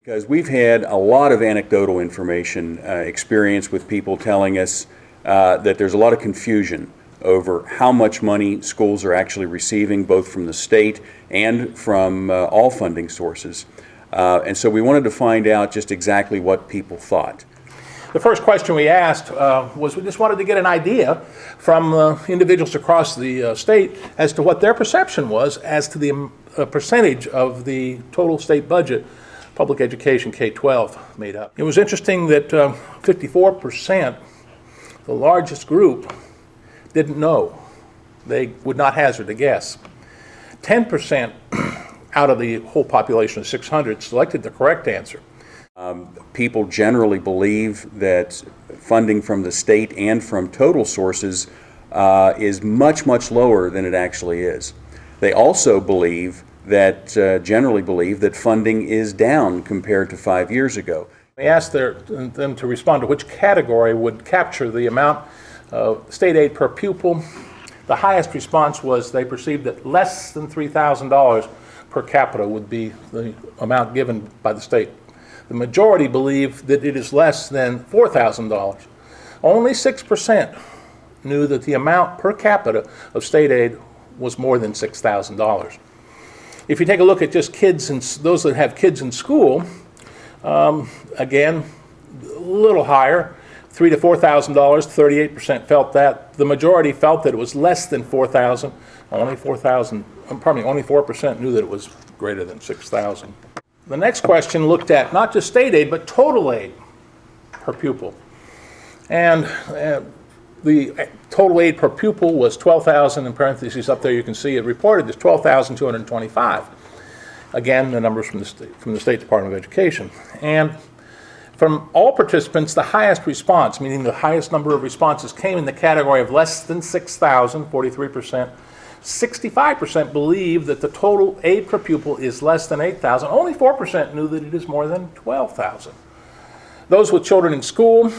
Because we've had a lot of anecdotal information experience with people telling us that there's a lot of confusion over how much money schools are actually receiving, both from the state and from all funding sources. And so we wanted to find out just exactly what people thought. The first question we asked was we just wanted to get an idea from individuals across the state as to what their perception was as to the percentage of the total state budget public education K-12 made up. It was interesting that 54%, the largest group, didn't know. They would not hazard a guess. 10% out of the whole population of 600 selected the correct answer. People generally believe that funding from the state and from total sources is much, much lower than it actually is. They also generally believe that funding is down compared to 5 years ago. We asked them to respond to which category would capture the amount of state aid per pupil. The highest response was they perceived that less than $3,000 per capita would be the amount given by the state. The majority believe that it is less than $4,000. Only 6% knew that the amount per capita of state aid was more than $6,000. If you take a look at just kids and those that have kids in school, again, a little higher, $3,000 to $4,000. 38% felt that. The majority felt that it was less than $4,000. Only 4% knew that it was greater than $6,000. The next question looked at not just state aid, but total aid per pupil. And the total aid per pupil was $12,000, in parentheses up there you can see it reported as $12,225. Again, the numbers from the State Department of Education. And from all participants, the highest response, meaning the highest number of responses, came in the category of less than $6,000, 43%. 65% believe that the total aid per pupil is less than $8,000. Only 4% knew that it is more than $12,000. Those with children in school,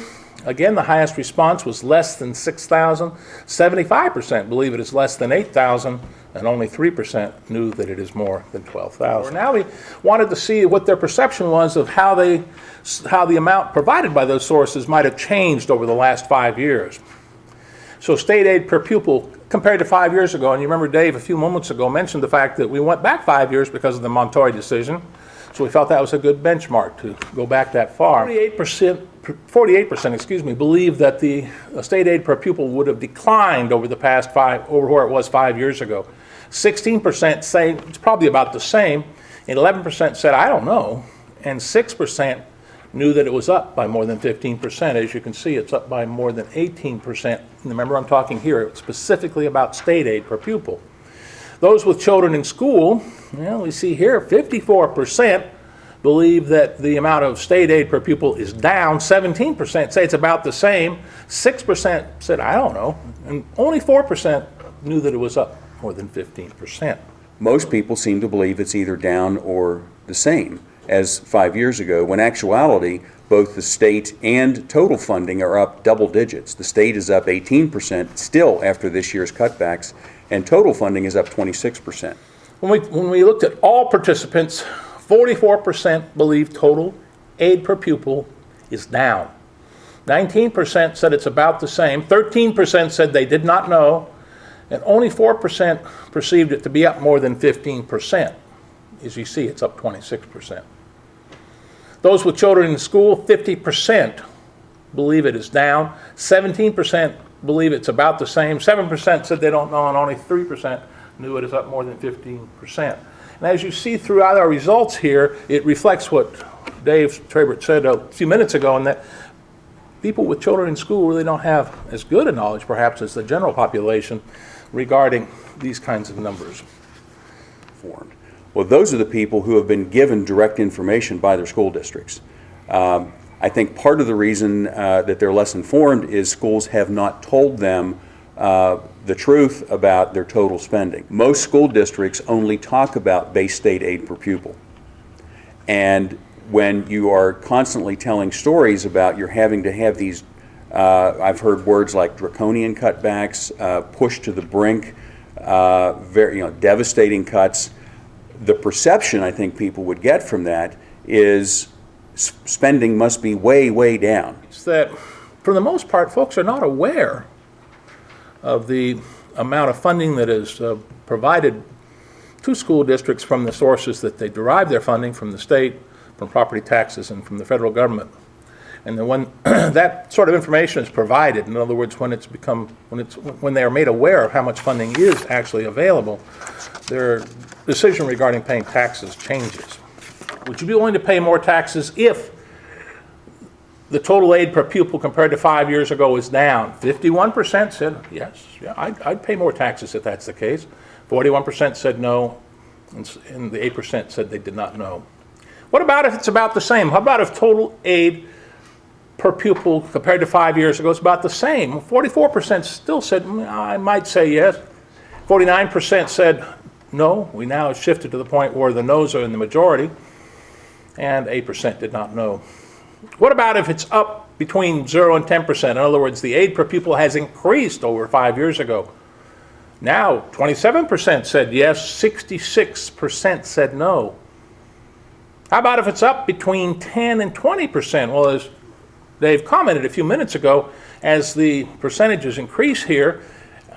again, the highest response was less than $6,000. 75% believe it is less than $8,000, and only 3% knew that it is more than $12,000. Now we wanted to see what their perception was of how the amount provided by those sources might have changed over the last 5 years. So state aid per pupil compared to 5 years ago, and you remember Dave a few moments ago mentioned the fact that we went back 5 years because of the Montoy decision, so we felt that was a good benchmark to go back that far. 48% believe that the state aid per pupil would have declined over the past over where it was 5 years ago. 16% say it's probably about the same, and 11% said I don't know, and 6% knew that it was up by more than 15%. As you can see, it's up by more than 18%. And remember, I'm talking here specifically about state aid per pupil. Those with children in school, well, we see here 54% believe that the amount of state aid per pupil is down. 17% say it's about the same. 6% said, I don't know. And only 4% knew that it was up more than 15%. Most people seem to believe it's either down or the same as 5 years ago, when actuality, both the state and total funding are up double digits. The state is up 18% still after this year's cutbacks, and total funding is up 26%. When we looked at all participants, 44% believe total aid per pupil is down. 19% said it's about the same. 13% said they did not know, and only 4% perceived it to be up more than 15%. As you see, it's up 26%. Those with children in school, 50% believe it is down. 17% believe it's about the same. 7% said they don't know, and only 3% knew it is up more than 15%. And as you see throughout our results here, it reflects what Dave Trabert said a few minutes ago, and that people with children in school really don't have as good a knowledge, perhaps, as the general population regarding these kinds of numbers. Well, those are the people who have been given direct information by their school districts. I think part of the reason that they're less informed is schools have not told them the truth about their total spending. Most school districts only talk about base state aid per pupil. And when you are constantly telling stories about you're having to have these, I've heard words like draconian cutbacks, pushed to the brink, devastating cuts. The perception I think people would get from that is spending must be way, way down. It's that, for the most part, folks are not aware of the amount of funding that is provided to school districts from the sources that they derive their funding, from the state, from property taxes, and from the federal government. And then when that sort of information is provided, in other words, when they are made aware of how much funding is actually available, their decision regarding paying taxes changes. Would you be willing to pay more taxes if the total aid per pupil compared to 5 years ago is down? 51% said yes, yeah, I'd pay more taxes if that's the case. 41% said no, and the 8% said they did not know. What about if it's about the same? How about if total aid per pupil compared to 5 years ago is about the same? 44% still said, I might say yes. 49% said no. We now have shifted to the point where the no's are in the majority, and 8% did not know. What about if it's up between 0 and 10%? In other words, the aid per pupil has increased over 5 years ago. Now, 27% said yes, 66% said no. How about if it's up between 10 and 20%? Well, as Dave commented a few minutes ago, as the percentages increase here,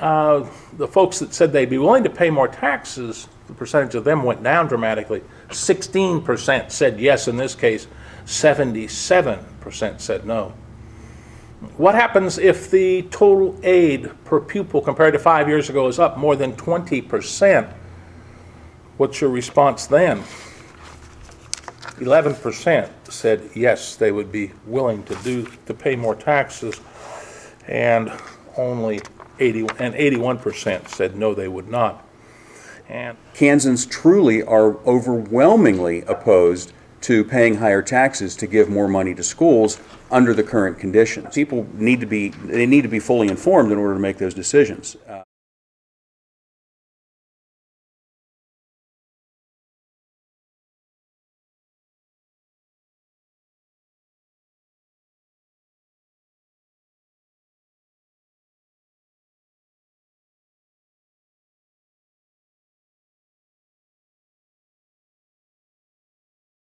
the folks that said they'd be willing to pay more taxes, the percentage of them went down dramatically. 16% said yes in this case, 77% said no. What happens if the total aid per pupil compared to 5 years ago is up more than 20%? What's your response then? 11% said yes, they would be willing to pay more taxes, and only 81% said no, they would not. And Kansans truly are overwhelmingly opposed to paying higher taxes to give more money to schools under the current conditions. People need to be fully informed in order to make those decisions.